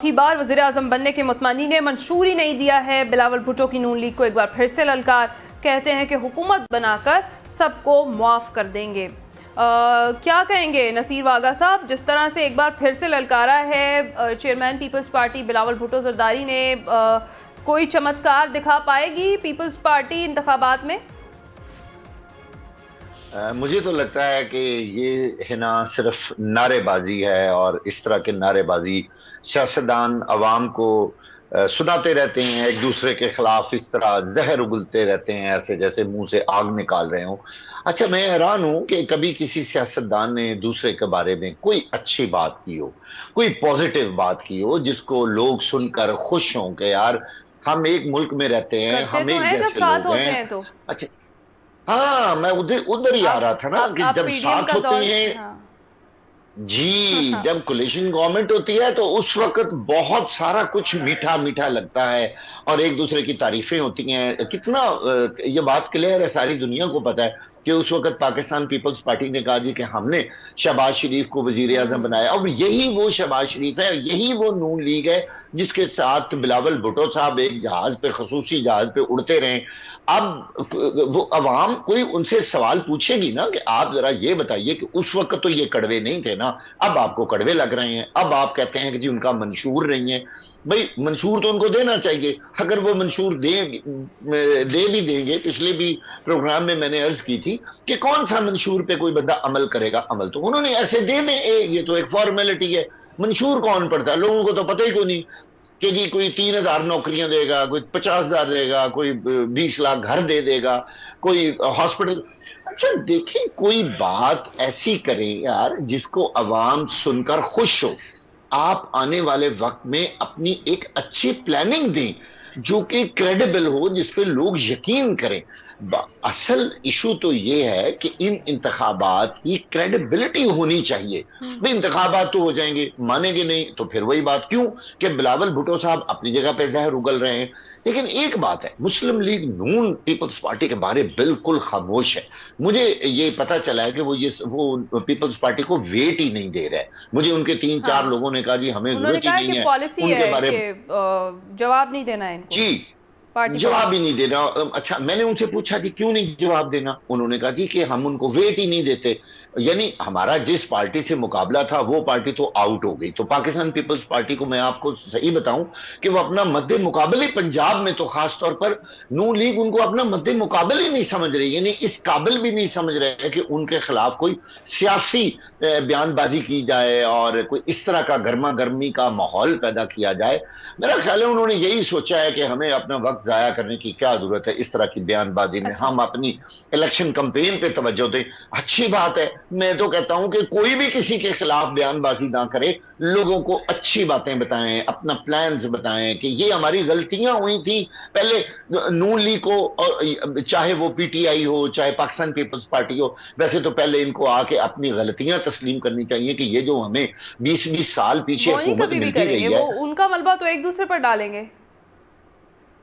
चौथी बार वज़ीर आज़म बनने के मुतमनी ने मंशूर ही नहीं दिया है बिलावल भुट्टो की नून लीग को एक बार फिर से ललकार। कहते हैं कि हुकूमत बनाकर सबको मुआफ़ कर देंगे। क्या कहेंगे नसीर वागा साहब, जिस तरह से एक बार फिर से ललकारा है chairman People's Party Bilawal Bhutto Zardari ने, कोई चमत्कार दिखा पाएगी पीपल्स पार्टी इंतखाबात में? मुझे तो लगता है कि ये है ना सिर्फ नारेबाजी है, और इस तरह के नारेबाजी सियासतदान अवाम को सुनाते रहते हैं, एक दूसरे के खिलाफ इस तरह जहर उगलते रहते हैं, ऐसे जैसे मुंह से आग निकाल रहे हों। अच्छा, मैं हैरान हूं कि कभी किसी सियासतदान ने दूसरे के बारे में कोई अच्छी बात की हो, कोई पॉजिटिव बात की हो, जिसको लोग सुनकर खुश हों कि यार हम एक मुल्क में रहते हैं, हम एक जैसे लोग हैं। तो अच्छा, हाँ, मैं उधर ही आ रहा था ना कि जब साथ होते हैं। हाँ। जी, जब कोलिशन गवर्नमेंट होती है तो उस वक्त बहुत सारा कुछ मीठा मीठा लगता है और एक दूसरे की तारीफें होती हैं। कितना ये बात क्लियर है, सारी दुनिया को पता है कि उस वक्त पाकिस्तान पीपल्स पार्टी ने कहा जी कि हमने शहबाज शरीफ को वजीर आजम बनाया। अब यही वो शहबाज शरीफ है, यही वो नून लीग है जिसके साथ बिलावल भुट्टो साहब एक जहाज पे, खसूसी जहाज पे उड़ते रहे। अब वो अवाम कोई उनसे सवाल पूछेगी ना कि आप जरा ये बताइए कि उस वक्त तो ये कड़वे नहीं थे ना, अब आपको कड़वे लग रहे हैं, अब आप कहते हैं कि जी उनका मंशूर नहीं है। भाई मंशूर तो उनको देना चाहिए, अगर वो मंशूर दे भी देंगे। पिछले भी प्रोग्राम में मैंने अर्ज की थी कि कौन सा मंशूर पे कोई बंदा अमल करेगा, अमल तो उन्होंने ऐसे दे दें, ये तो एक फॉर्मेलिटी है। मंशूर कौन पड़ता है, लोगों को तो पता ही क्यों नहीं कि जी कोई 3,000 नौकरियां देगा, कोई 50,000 देगा, कोई 20 लाख घर दे देगा, कोई हॉस्पिटल। अच्छा देखें, कोई बात ऐसी करें यार जिसको अवाम सुनकर खुश हो। आप आने वाले वक्त में अपनी एक अच्छी प्लानिंग दें जो कि क्रेडिबल हो, जिस पे लोग यकीन करें। असल इशू तो ये है कि इन इंतखाबात की क्रेडिबिलिटी होनी चाहिए। भाई इंतखाबात तो हो जाएंगे, मानेंगे नहीं तो फिर वही बात, क्यों कि बिलावल भुट्टो साहब अपनी जगह पे जहर उगल रहे हैं। लेकिन एक बात है, मुस्लिम लीग नून पीपल्स पार्टी के बारे बिल्कुल खामोश है। मुझे ये पता चला है कि वो पीपल्स पार्टी को वेट ही नहीं दे रहा है। मुझे उनके 3-4 लोगों ने कहा जी हमें जरूरत ही नहीं है उनके बारे में, जवाब नहीं देना है इनको। जी जवाब ही नहीं देना। अच्छा, मैंने उनसे पूछा कि क्यों नहीं जवाब देना, उन्होंने कहा जी कि हम उनको वेट ही नहीं देते। यानी हमारा जिस पार्टी से मुकाबला था वो पार्टी तो आउट हो गई। तो पाकिस्तान पीपल्स पार्टी को मैं आपको सही बताऊं कि वो अपना मद्दे मुकाबले, पंजाब में तो खास तौर पर नून लीग उनको अपना मद्दे मुकाबले ही नहीं समझ रही, यानी इस काबिल भी नहीं समझ रहे कि उनके खिलाफ कोई सियासी बयानबाजी की जाए और कोई इस तरह का गर्मा गर्मी का माहौल पैदा किया जाए। मेरा ख्याल है उन्होंने यही सोचा है कि हमें अपना वक्त जाया करने की क्या जरूरत है इस तरह की बयानबाजी में। हम अपनी इलेक्शन कैंपेन पे तवज्जो दें। अच्छी बात है, मैं तो कहता हूं कि कोई भी किसी के खिलाफ बयानबाजी ना करे, लोगों को अच्छी बातें बताएं, अपना प्लान्स बताएं कि ये हमारी गलतियां हुई थी पहले नून लीग को, और चाहे वो पीटीआई हो चाहे पाकिस्तान पीपल्स पार्टी हो। वैसे तो पहले इनको आके अपनी गलतियां तस्लीम करनी चाहिए कि ये जो हमें 20-20 साल पीछे हुकूमत मिलती रही है, वो उनका मलबा तो एक दूसरे पर डालेंगे,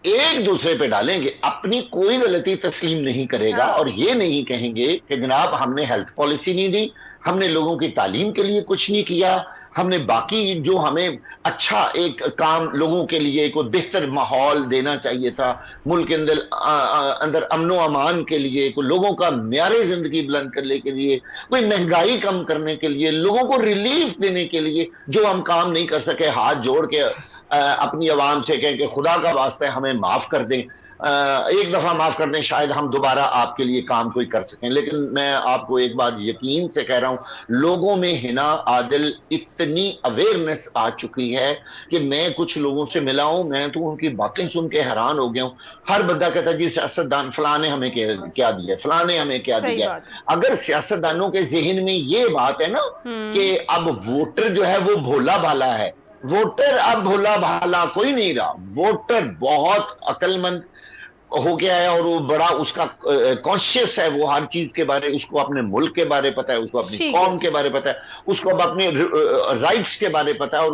एक दूसरे पे डालेंगे, अपनी कोई गलती तस्लीम नहीं करेगा। और ये नहीं कहेंगे कि जनाब हमने हेल्थ पॉलिसी नहीं दी, हमने लोगों की तालीम के लिए कुछ नहीं किया, हमने बाकी जो हमें अच्छा एक काम लोगों के लिए कोई बेहतर माहौल देना चाहिए था, मुल्क के अंदर अमनो अमान के लिए, कोई लोगों का म्यारे जिंदगी बुलंद करने के लिए, कोई महंगाई कम करने के लिए, लोगों को रिलीफ देने के लिए जो हम काम नहीं कर सके, हाथ जोड़ के अपनी आवाम से कहें कि खुदा का वास्ता है हमें माफ कर दें, एक दफा माफ कर दें, शायद हम दोबारा आपके लिए काम कोई कर सकें। लेकिन मैं आपको एक बात यकीन से कह रहा हूं, लोगों में हिना आदिल इतनी अवेयरनेस आ चुकी है कि मैं कुछ लोगों से मिला हूं, मैं तो उनकी बातें सुन के हैरान हो गया हूं। हर बंदा कहता है जी सियासतदान फलाने हमें क्या दिया, फलाने हमें क्या दिया। अगर सियासतदानों के जहन में ये बात है ना कि अब वोटर जो है वो भोला भाला है, वोटर अब भोला भाला कोई नहीं रहा, वोटर बहुत अक्लमंद हो गया है और वो बड़ा उसका कॉन्शियस है, वो हर चीज के बारे, उसको अपने मुल्क के बारे पता है, उसको अपनी कौम के बारे पता है, उसको अब अपने राइट्स के बारे पता है। और